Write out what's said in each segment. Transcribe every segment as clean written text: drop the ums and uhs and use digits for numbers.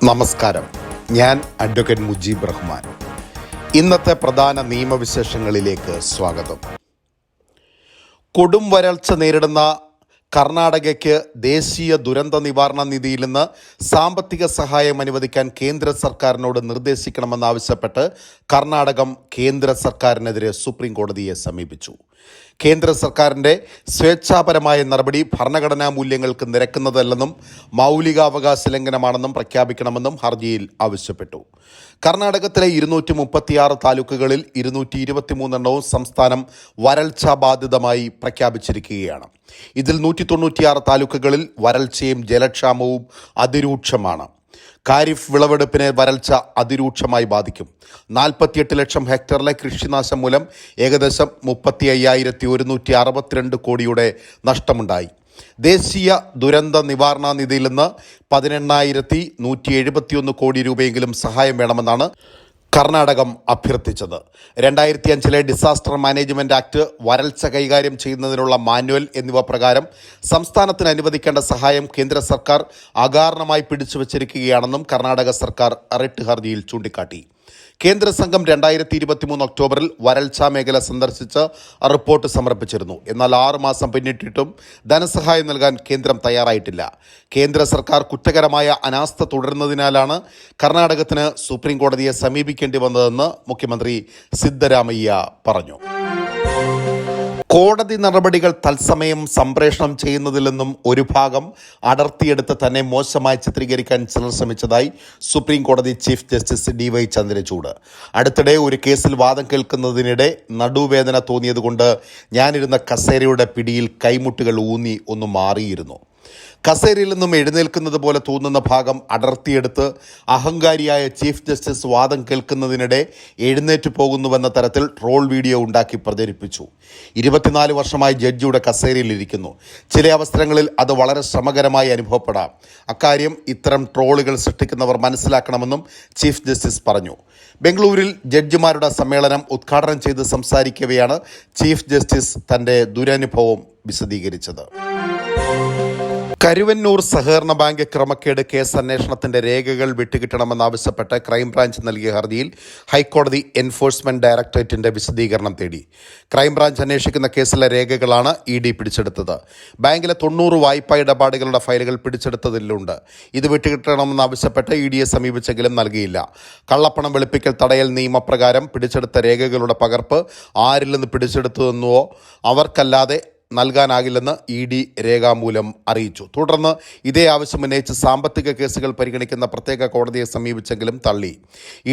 നമസ്കാരം. ഞാൻ അഡ്വക്കേറ്റ് മുജീബ് റഹ്മാൻ. ഇന്നത്തെ പ്രധാന നിയമവിശേഷങ്ങളിലേക്ക് സ്വാഗതം. കൊടും വരൾച്ച നേരിടുന്ന കർണാടകയ്ക്ക് ദേശീയ ദുരന്ത നിവാരണ നിധിയിൽ നിന്ന് സാമ്പത്തിക സഹായം അനുവദിക്കാൻ കേന്ദ്ര സർക്കാരിനോട് നിർദ്ദേശിക്കണമെന്നാവശ്യപ്പെട്ട് കർണാടകം കേന്ദ്ര സർക്കാരിനെതിരെ സുപ്രീം കോടതിയെ സമീപിച്ചു. കേന്ദ്ര സർക്കാരിൻ്റെ സ്വേച്ഛാപരമായ നടപടി ഭരണഘടനാ മൂല്യങ്ങൾക്ക് നിരക്കുന്നതല്ലെന്നും മൗലികാവകാശ ലംഘനമാണെന്നും പ്രഖ്യാപിക്കണമെന്നും ഹർജിയിൽ ആവശ്യപ്പെട്ടു. കർണാടകത്തിലെ 236 താലൂക്കുകളിൽ 223 സംസ്ഥാനം വരൾച്ചാ ബാധിതമായി പ്രഖ്യാപിച്ചിരിക്കുകയാണ്. ഇതിൽ 196 താലൂക്കുകളിൽ വരൾച്ചയും ജലക്ഷാമവും അതിരൂക്ഷമാണ്. ഖാരിഫ് വിളവെടുപ്പിനെ വരൾച്ച അതിരൂക്ഷമായി ബാധിക്കും. 48 ലക്ഷം ഹെക്ടറിലെ കൃഷിനാശം മൂലം ഏകദേശം 35,162 കോടിയുടെ നഷ്ടമുണ്ടായി. ദേശീയ ദുരന്ത നിവാരണ നിധിയിൽ നിന്ന് 18,171 കോടി രൂപയെങ്കിലും സഹായം വേണമെന്നാണ് കർണാടകം അഭ്യർത്ഥിച്ചത്. 2005 ഡിസാസ്റ്റർ മാനേജ്മെന്റ് ആക്ട്, വരൾച്ച കൈകാര്യം ചെയ്യുന്നതിനുള്ള മാനുവൽ എന്നിവ പ്രകാരം സംസ്ഥാനത്തിന് അനുവദിക്കേണ്ട സഹായം കേന്ദ്ര സർക്കാർ അകാരണമായി പിടിച്ചുവച്ചിരിക്കുകയാണെന്നും കർണാടക സർക്കാർ റിട്ട് ഹർജിയിൽ ചൂണ്ടിക്കാട്ടി. കേന്ദ്ര സംഘം 2023 ഒക്ടോബറിൽ വരൾച്ചാ മേഖല സന്ദർശിച്ച് റിപ്പോർട്ട് സമർപ്പിച്ചിരുന്നു. എന്നാൽ 6 മാസം പിന്നിട്ടിട്ടും ധനസഹായം നൽകാൻ കേന്ദ്രം തയ്യാറായിട്ടില്ല. കേന്ദ്ര സർക്കാർ കുറ്റകരമായ അനാസ്ഥ തുടരുന്നതിനാലാണ് കർണാടകത്തിന് സുപ്രീം കോടതിയെ സമീപിക്കേണ്ടി വന്നതെന്ന് മുഖ്യമന്ത്രി സിദ്ധരാമയ്യ പറഞ്ഞു. കോടതി നടപടികൾ തത്സമയം സംപ്രേഷണം ചെയ്യുന്നതിൽ നിന്നും ഒരു ഭാഗം അടർത്തിയെടുത്ത് തന്നെ മോശമായി ചിത്രീകരിക്കാൻ ചിലർ ശ്രമിച്ചതായി സുപ്രീം കോടതി ചീഫ് ജസ്റ്റിസ് DY ചന്ദ്രചൂഡ്. അടുത്തിടെ ഒരു കേസിൽ വാദം കേൾക്കുന്നതിനിടെ നടുവേദന തോന്നിയതുകൊണ്ട് ഞാനിരുന്ന കസേരയുടെ പിടിയിൽ കൈമുട്ടുകൾ ഊന്നി ഒന്ന് മാറിയിരുന്നു. കസേരയിൽ നിന്നും എഴുന്നേൽക്കുന്നത് പോലെ തോന്നുന്ന ഭാഗം അടർത്തിയെടുത്ത് അഹങ്കാരിയായ ചീഫ് ജസ്റ്റിസ് വാദം കേൾക്കുന്നതിനിടെ എഴുന്നേറ്റ് പോകുന്നുവെന്ന തരത്തിൽ ട്രോൾ വീഡിയോ ഉണ്ടാക്കി പ്രചരിപ്പിച്ചു. 24 വർഷമായി ജഡ്ജിയുടെ കസേരയിലിരിക്കുന്നു. ചില അവസരങ്ങളിൽ അത് വളരെ ശ്രമകരമായി അനുഭവപ്പെടാം. അക്കാര്യം ഇത്തരം ട്രോളുകൾ സൃഷ്ടിക്കുന്നവർ മനസ്സിലാക്കണമെന്നും ചീഫ് ജസ്റ്റിസ് പറഞ്ഞു. ബംഗളൂരിൽ ജഡ്ജിമാരുടെ സമ്മേളനം ഉദ്ഘാടനം ചെയ്ത് സംസാരിക്കവെയാണ് ചീഫ് ജസ്റ്റിസ് തൻ്റെ ദുരനുഭവം വിശദീകരിച്ചത്. കരുവന്നൂർ സഹകരണ ബാങ്ക് ക്രമക്കേട് കേസ് അന്വേഷണത്തിന്റെ രേഖകൾ വിട്ടുകിട്ടണമെന്നാവശ്യപ്പെട്ട് ക്രൈംബ്രാഞ്ച് നൽകിയ ഹർജിയിൽ ഹൈക്കോടതി എൻഫോഴ്സ്മെന്റ് ഡയറക്ടറേറ്റിന്റെ വിശദീകരണം തേടി. ക്രൈംബ്രാഞ്ച് അന്വേഷിക്കുന്ന കേസിലെ രേഖകളാണ് ED പിടിച്ചെടുത്തത്. ബാങ്കിലെ 90 വായ്പാ ഇടപാടുകളുടെ ഫയലുകൾ പിടിച്ചെടുത്തതിലുണ്ട്. ഇത് വിട്ടുകിട്ടണമെന്നാവശ്യപ്പെട്ട് EDയെ സമീപിച്ചെങ്കിലും നൽകിയില്ല. കള്ളപ്പണം വെളുപ്പിക്കൽ തടയൽ നിയമപ്രകാരം പിടിച്ചെടുത്ത രേഖകളുടെ പകർപ്പ് ആരിൽ നിന്ന് പിടിച്ചെടുത്തുവെന്നോ അവർക്കല്ലാതെ നൽകാനാകില്ലെന്ന് ED രേഖാമൂലം അറിയിച്ചു. തുടർന്ന് ഇതേ ആവശ്യം ഉന്നയിച്ച് സാമ്പത്തിക കേസുകൾ പരിഗണിക്കുന്ന പ്രത്യേക കോടതിയെ സമീപിച്ചെങ്കിലും തള്ളി.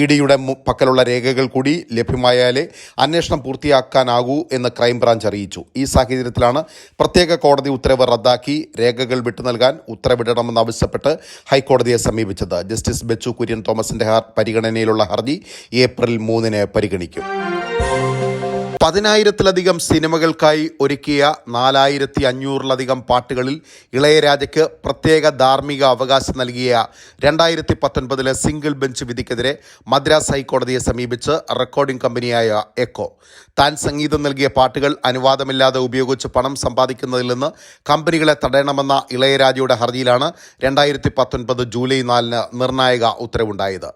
EDയുടെ പക്കലുള്ള രേഖകൾ കൂടി ലഭ്യമായാലേ അന്വേഷണം പൂർത്തിയാക്കാനാകൂ എന്ന് ക്രൈംബ്രാഞ്ച് അറിയിച്ചു. ഈ സാഹചര്യത്തിലാണ് പ്രത്യേക കോടതി ഉത്തരവ് റദ്ദാക്കി രേഖകൾ വിട്ടു നൽകാൻ ഉത്തരവിടണമെന്നാവശ്യപ്പെട്ട് ഹൈക്കോടതിയെ സമീപിച്ചത്. ജസ്റ്റിസ് ബെച്ചു കുര്യൻ തോമസിന്റെ പരിഗണനയിലുള്ള ഹർജി ഏപ്രിൽ 3 പരിഗണിക്കും. 10,000-ലധികം സിനിമകൾക്കായി ഒരുക്കിയ 4,500-ലധികം പാട്ടുകളിൽ ഇളയരാജയ്ക്ക് പ്രത്യേക ധാർമ്മിക അവകാശം നൽകിയ 2019 സിംഗിൾ ബെഞ്ച് വിധിക്കെതിരെ മദ്രാസ് ഹൈക്കോടതിയെ സമീപിച്ച് റെക്കോർഡിംഗ് കമ്പനിയായ എക്കോ താൻ സംഗീതം നൽകിയ പാട്ടുകൾ അനുവാദമില്ലാതെ ഉപയോഗിച്ച് പണം സമ്പാദിക്കുന്നതിൽ നിന്ന് കമ്പനികളെ തടയണമെന്ന ഇളയരാജയുടെ ഹർജിയിലാണ് 2019 ജൂലൈ 4 നിർണായക ഉത്തരവുണ്ടായത്.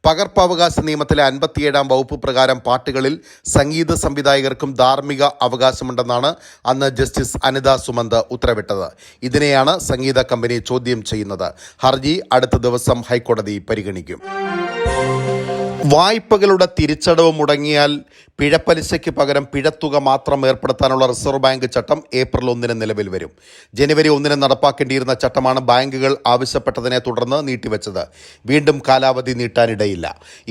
പകർപ്പവകാശ നിയമത്തിലെ 57-ാം വകുപ്പ് പ്രകാരം പാട്ടുകളിൽ സംഗീത സംവിധായകർക്കും ധാർമ്മിക അവകാശമുണ്ടെന്നാണ് അന്ന് ജസ്റ്റിസ് അനിത സുമന്ത് ഉത്തരവിട്ടത്. ഇതിനെയാണ് സംഗീത കമ്പനി ചോദ്യം ചെയ്യുന്നത്. ഹർജി അടുത്ത ദിവസം ഹൈക്കോടതി പരിഗണിക്കും. വായ്പകളുടെ തിരിച്ചടവ് മുടങ്ങിയാൽ പിഴപ്പലിശയ്ക്ക് പകരം പിഴത്തുക മാത്രം ഏർപ്പെടുത്താനുള്ള റിസർവ് ബാങ്ക് ചട്ടം ഏപ്രിൽ 1 നിലവിൽ വരും. ജനുവരി 1 നടപ്പാക്കേണ്ടിയിരുന്ന ചട്ടമാണ് ബാങ്കുകൾ ആവശ്യപ്പെട്ടതിനെ തുടർന്ന് നീട്ടിവെച്ചത്. വീണ്ടും കാലാവധി നീട്ടാനിടയില്ല.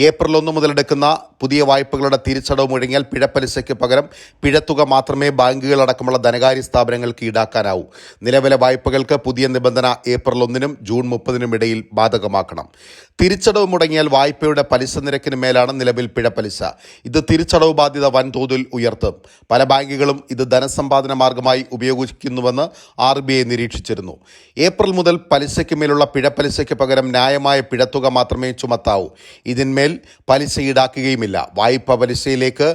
ഏപ്രിൽ 1 മുതൽ എടുക്കുന്ന പുതിയ വായ്പകളുടെ തിരിച്ചടവ് മുടങ്ങിയാൽ പിഴപ്പലിശയ്ക്ക് പകരം പിഴത്തുക മാത്രമേ ബാങ്കുകളടക്കമുള്ള ധനകാര്യ സ്ഥാപനങ്ങൾക്ക് ഈടാക്കാനാവൂ. നിലവിലെ വായ്പകൾക്ക് പുതിയ നിബന്ധന ഏപ്രിൽ 1 ജൂൺ 30 ഇടയിൽ ബാധകമാക്കണം. തിരിച്ചടവ് മുടങ്ങിയാൽ വായ്പയുടെ പലിശ നിരക്കിന് മേലാണ് നിലവിൽ പിഴപ്പലിശ. ഇത് തിരിച്ചടവ് ബാധ്യത വൻതോതിൽ ഉയർത്തും. പല ബാങ്കുകളും ഇത് ധനസമ്പാദന മാർഗമായി ഉപയോഗിക്കുന്നുവെന്ന് RBI നിരീക്ഷിച്ചിരുന്നു. ഏപ്രിൽ മുതൽ പലിശയ്ക്ക് മേലുള്ള പിഴപ്പലിശയ്ക്ക് പകരം ന്യായമായ പിഴത്തുക മാത്രമേ ചുമത്താവൂ. ഇതിന്മേൽ പലിശ ഈടാക്കുകയുമില്ല. വായ്പ പലിശയിലേക്ക്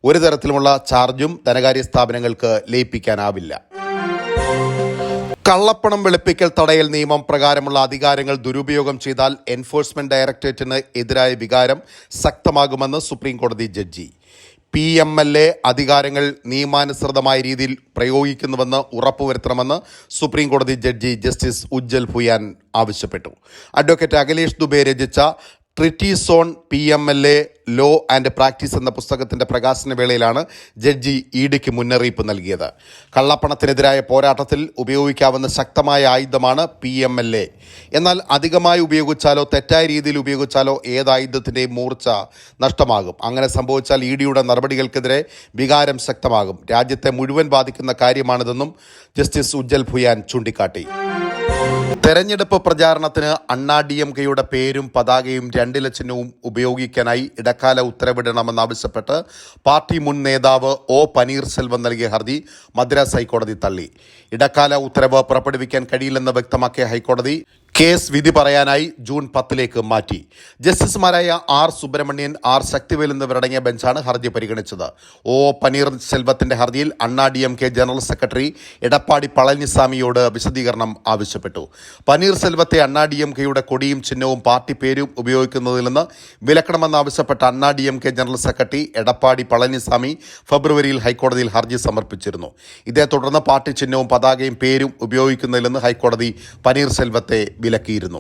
ഒരു തരത്തിലുമുള്ള ചാർജും ധനകാര്യ സ്ഥാപനങ്ങൾക്ക് ലയിപ്പിക്കാനാവില്ല. കള്ളപ്പണം വെളുപ്പിക്കൽ തടയൽ നിയമം പ്രകാരമുള്ള അധികാരങ്ങൾ ദുരുപയോഗം ചെയ്താൽ എൻഫോഴ്സ്മെന്റ് ഡയറക്ടറേറ്റിന് എതിരായ വികാരം ശക്തമാകുമെന്ന് സുപ്രീം കോടതി ജഡ്ജി. PMLA അധികാരങ്ങൾ നിയമാനുസൃതമായ രീതിയിൽ പ്രയോഗിക്കുന്നുവെന്ന് ഉറപ്പുവരുത്തണമെന്ന് സുപ്രീം കോടതി ജഡ്ജി ജസ്റ്റിസ് ഉജ്ജൽ ഭുയാൻ ആവശ്യപ്പെട്ടു. അഡ്വക്കേറ്റ് അഖിലേഷ് ദുബെ രചിച്ച treatise on PMLA law and practice എന്ന പുസ്തകത്തിന്റെ പ്രകാശന വേളയിലാണ് ജഡ്ജി ഇഡിക്ക് മുന്നറിയിപ്പ് നൽകിയത്. കള്ളപ്പണത്തിനെതിരായ പോരാട്ടത്തിൽ ഉപയോഗിക്കാവുന്ന ശക്തമായ ആയുധമാണ് PMLA. എന്നാൽ അധികമായി ഉപയോഗിച്ചാലോ തെറ്റായ രീതിയിൽ ഉപയോഗിച്ചാലോ ഏത് ആയുധത്തിൻ്റെയും മൂർച്ച നഷ്ടമാകും. അങ്ങനെ സംഭവിച്ചാൽ ഇഡിയുടെ നടപടികൾക്കെതിരെ വികാരം ശക്തമാകും. രാജ്യത്തെ മുഴുവൻ ബാധിക്കുന്ന കാര്യമാണിതെന്നും ജസ്റ്റിസ് ഉജ്ജൽ ഭുയാൻ ചൂണ്ടിക്കാട്ടി. തെരഞ്ഞെടുപ്പ് പ്രചാരണത്തിന് അണ്ണാ DMKയുടെ പേരും പതാകയും 2 ചിഹ്നവും ഉപയോഗിക്കാനായി ഇടക്കാല ഉത്തരവിടണമെന്നാവശ്യപ്പെട്ട് പാർട്ടി മുൻ നേതാവ് O. പനീർസെൽവം നൽകിയ ഹർജി മദ്രാസ് ഹൈക്കോടതി തള്ളി. ഇടക്കാല ഉത്തരവ് പുറപ്പെടുവിക്കാൻ കഴിയില്ലെന്ന് വ്യക്തമാക്കിയ ഹൈക്കോടതി കേസ് വിധി പറയാനായി ജൂൺ 10 മാറ്റി. ജസ്റ്റിസുമാരായ R. സുബ്രഹ്മണ്യൻ, R. ശക്തിവേൽ എന്നിവരടങ്ങിയ ബെഞ്ചാണ് ഹർജി പരിഗണിച്ചത്. O. പനീർസെൽവത്തിന്റെ ഹർജിയിൽ അണ്ണാ DMK ജനറൽ സെക്രട്ടറി എടപ്പാടി പളനിസ്വാമിയോട് വിശദീകരണം ആവശ്യപ്പെട്ടു. പനീർസെൽവത്തെ അണ്ണാ DMKയുടെ കൊടിയും ചിഹ്നവും പാർട്ടി പേരും ഉപയോഗിക്കുന്നതിൽ നിന്ന് വിലക്കണമെന്നാവശ്യപ്പെട്ട അണ്ണാ DMK general secretary Edappadi Palaniswami ഫെബ്രുവരിയിൽ ഹൈക്കോടതിയിൽ ഹർജി സമർപ്പിച്ചിരുന്നു. ഇതേ തുടർന്ന് പാർട്ടി ചിഹ്നവും പതാകയും പേരും ഉപയോഗിക്കുന്നതിൽ നിന്ന് ഹൈക്കോടതി പനീർസെൽവത്തെ വിലക്കിയിരുന്നു.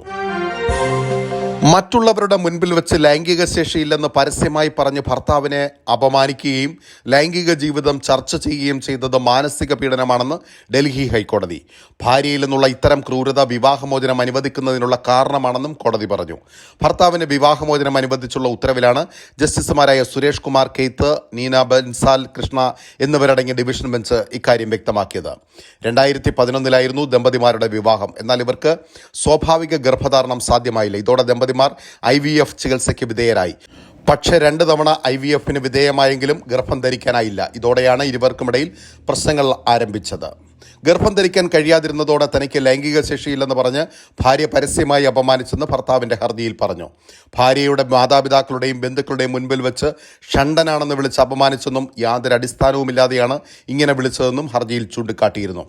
മറ്റുള്ളവരുടെ മുൻപിൽ വെച്ച് ലൈംഗിക ശേഷിയില്ലെന്ന് പരസ്യമായി പറഞ്ഞ് ഭർത്താവിനെ അപമാനിക്കുകയും ലൈംഗിക ജീവിതം ചർച്ച ചെയ്യുകയും ചെയ്തത് മാനസിക പീഡനമാണെന്ന് ഡൽഹി ഹൈക്കോടതി. ഭാര്യയിൽ നിന്നുള്ള ഇത്തരം ക്രൂരത വിവാഹമോചനം അനുവദിക്കുന്നതിനുള്ള കാരണമാണെന്നും കോടതി പറഞ്ഞു. ഭർത്താവിന് വിവാഹമോചനം അനുവദിച്ചുള്ള ഉത്തരവിലാണ് ജസ്റ്റിസുമാരായ സുരേഷ് കുമാർ കെയ്ത്ത്, നീന ബൻസാൽ കൃഷ്ണ എന്നിവരടങ്ങിയ ഡിവിഷൻ ബെഞ്ച് ഇക്കാര്യം വ്യക്തമാക്കിയത്. 2011 ദമ്പതിമാരുടെ വിവാഹം. എന്നാൽ ഇവർക്ക് സ്വാഭാവിക ഗർഭധാരണം സാധ്യമായില്ല. ഇതോടെ ദമ്പതിമാർ IVF ചികിത്സയ്ക്ക് വിധേയരായി. പക്ഷേ 2 തവണ IVFന് വിധേയമായെങ്കിലും ഗർഭം ധരിക്കാനായില്ല. ഇതോടെയാണ് ഇരുവർക്കുമിടയിൽ പ്രശ്നങ്ങൾ ആരംഭിച്ചത്. ഗർഭം ധരിക്കാൻ കഴിയാതിരുന്നതോടെ തനിക്ക് ലൈംഗിക ശേഷിയില്ലെന്ന് പറഞ്ഞ് ഭാര്യ പരസ്യമായി അപമാനിച്ചെന്ന് ഭർത്താവിൻ്റെ ഹർജിയിൽ പറഞ്ഞു. ഭാര്യയുടെ മാതാപിതാക്കളുടെയും ബന്ധുക്കളുടെയും മുൻപിൽ വെച്ച് ഷണ്ടനാണെന്ന് വിളിച്ച് അപമാനിച്ചെന്നും യാതൊരു അടിസ്ഥാനവുമില്ലാതെയാണ് ഇങ്ങനെ വിളിച്ചതെന്നും ഹർജിയിൽ ചൂണ്ടിക്കാട്ടിയിരുന്നു.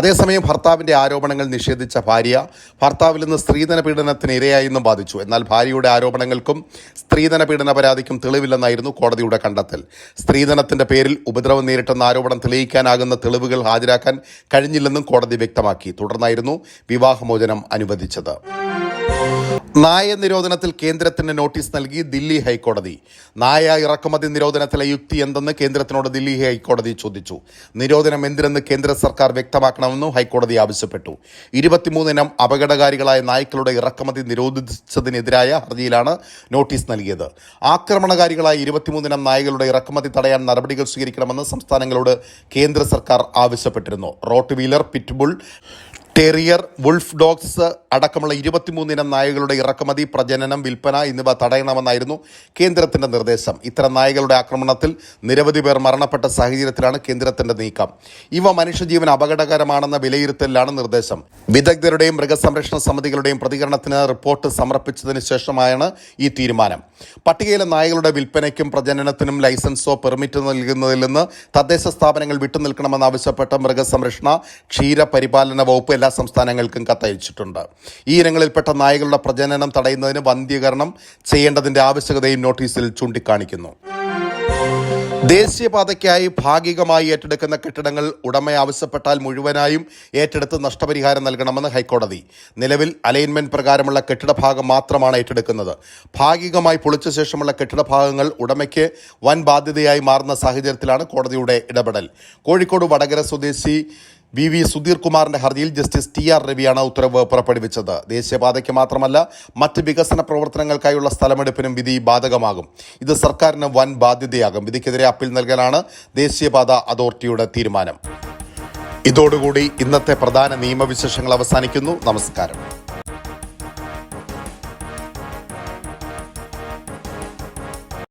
അതേസമയം ഭർത്താവിൻ്റെ ആരോപണങ്ങൾ നിഷേധിച്ച ഭാര്യ ഭർത്താവിൽ നിന്ന് സ്ത്രീധന പീഡനത്തിന് ഇരയായെന്നും വാദിച്ചു. എന്നാൽ ഭാര്യയുടെ ആരോപണങ്ങൾക്കും സ്ത്രീധന പീഡന പരാതിക്കും തെളിവില്ലെന്നായിരുന്നു കോടതിയുടെ കണ്ടെത്തൽ. സ്ത്രീധനത്തിന്റെ പേരിൽ ഉപദ്രവം നേരിട്ടെന്ന ആരോപണം തെളിയിക്കാനാകുന്ന തെളിവുകൾ ഹാജരാക്കാൻ കഴിഞ്ഞില്ലെന്നും കോടതി വ്യക്തമാക്കി. തുടർന്നായിരുന്നു വിവാഹമോചനം അനുവദിച്ചത്. നായ നിരോധനത്തിൽ കേന്ദ്രത്തിന് നോട്ടീസ് നൽകി ദില്ലി ഹൈക്കോടതി. നായ ഇറക്കുമതി നിരോധനത്തിലെ യുക്തി എന്തെന്ന് കേന്ദ്രത്തിനോട് ദില്ലി ഹൈക്കോടതി ചോദിച്ചു. നിരോധനം എന്തിനെന്ന് കേന്ദ്ര സർക്കാർ വ്യക്തമാക്കണമെന്നും ഹൈക്കോടതി ആവശ്യപ്പെട്ടു. 23 ഇനം അപകടകാരികളായ നായ്ക്കളുടെ ഇറക്കുമതി നിരോധിച്ചതിനെതിരായ ഹർജിയിലാണ് നോട്ടീസ് നൽകിയത്. ആക്രമണകാരികളായ 23 ഇനം നായകളുടെ ഇറക്കുമതി തടയാൻ നടപടികൾ സ്വീകരിക്കണമെന്ന് സംസ്ഥാനങ്ങളോട് കേന്ദ്ര സർക്കാർ ആവശ്യപ്പെട്ടിരുന്നു. Rottweiler, pitbull, terrier, wolf dogs അടക്കമുള്ള 23 ഇനം നായകളുടെ ഇറക്കുമതി, പ്രജനനം, വിൽപ്പന എന്നിവ തടയണമെന്നായിരുന്നു കേന്ദ്രത്തിന്റെ നിർദ്ദേശം. ഇത്തരം നായകളുടെ ആക്രമണത്തിൽ നിരവധി പേർ മരണപ്പെട്ട സാഹചര്യത്തിലാണ് കേന്ദ്രത്തിന്റെ നീക്കം. ഇവ മനുഷ്യജീവൻ അപകടകരമാണെന്ന വിലയിരുത്തലിലാണ് നിർദ്ദേശം. വിദഗ്ധരുടെയും മൃഗസംരക്ഷണ സമിതികളുടെയും പ്രതികരണത്തിന് റിപ്പോർട്ട് സമർപ്പിച്ചതിന് ശേഷമാണ് ഈ തീരുമാനം. പട്ടികയിലെ നായകളുടെ വിൽപ്പനയ്ക്കും പ്രജനനത്തിനും ലൈസൻസോ പെർമിറ്റ് നൽകുന്നതിൽ നിന്ന് തദ്ദേശ സ്ഥാപനങ്ങൾ വിട്ടുനിൽക്കണമെന്നാവശ്യപ്പെട്ട മൃഗസംരക്ഷണ ക്ഷീരപരിപാലന വകുപ്പ് എല്ലാ സംസ്ഥാനങ്ങൾക്കും കത്തയച്ചിട്ടുണ്ട്. ഈ ഇനങ്ങളിൽപ്പെട്ട നായകളുടെ പ്രജനനം തടയുന്നതിന് വന്ധ്യീകരണം ചെയ്യേണ്ടതിന്റെ ആവശ്യകതയും നോട്ടീസിൽ ചൂണ്ടിക്കാണിക്കുന്നു. ദേശീയപാതയ്ക്കായി ഭാഗികമായി ഏറ്റെടുക്കുന്ന കെട്ടിടങ്ങൾ ഉടമ ആവശ്യപ്പെട്ടാൽ മുഴുവനായും ഏറ്റെടുത്ത് നഷ്ടപരിഹാരം നൽകണമെന്ന് ഹൈക്കോടതി. നിലവിൽ അലൈൻമെന്റ് പ്രകാരമുള്ള കെട്ടിടഭാഗം മാത്രമാണ് ഏറ്റെടുക്കുന്നത്. ഭാഗികമായി പൊളിച്ച ശേഷമുള്ള കെട്ടിടഭാഗങ്ങൾ ഉടമയ്ക്ക് വൻ ബാധ്യതയായി മാറുന്ന സാഹചര്യത്തിലാണ് കോടതിയുടെ ഇടപെടൽ. കോഴിക്കോട് വടകര സ്വദേശി VV സുധീർ കുമാറിന്റെ ഹർജിയിൽ ജസ്റ്റിസ് TR രവിയാണ് ഉത്തരവ് പുറപ്പെടുവിച്ചത്. ദേശീയപാതയ്ക്ക് മാത്രമല്ല മറ്റ് വികസന പ്രവർത്തനങ്ങൾക്കായുള്ള സ്ഥലമെടുപ്പിനും വിധി ബാധകമാകും. ഇത് സർക്കാരിന് വൻ ബാധ്യതയാകും. വിധിക്കെതിരെ അപ്പീൽ നൽകാനാണ് ദേശീയപാത അതോറിറ്റിയുടെ തീരുമാനം. ഇതോടുകൂടി ഇന്നത്തെ പ്രധാന നിയമവിശേഷങ്ങൾ അവസാനിക്കുന്നു. നമസ്കാരം.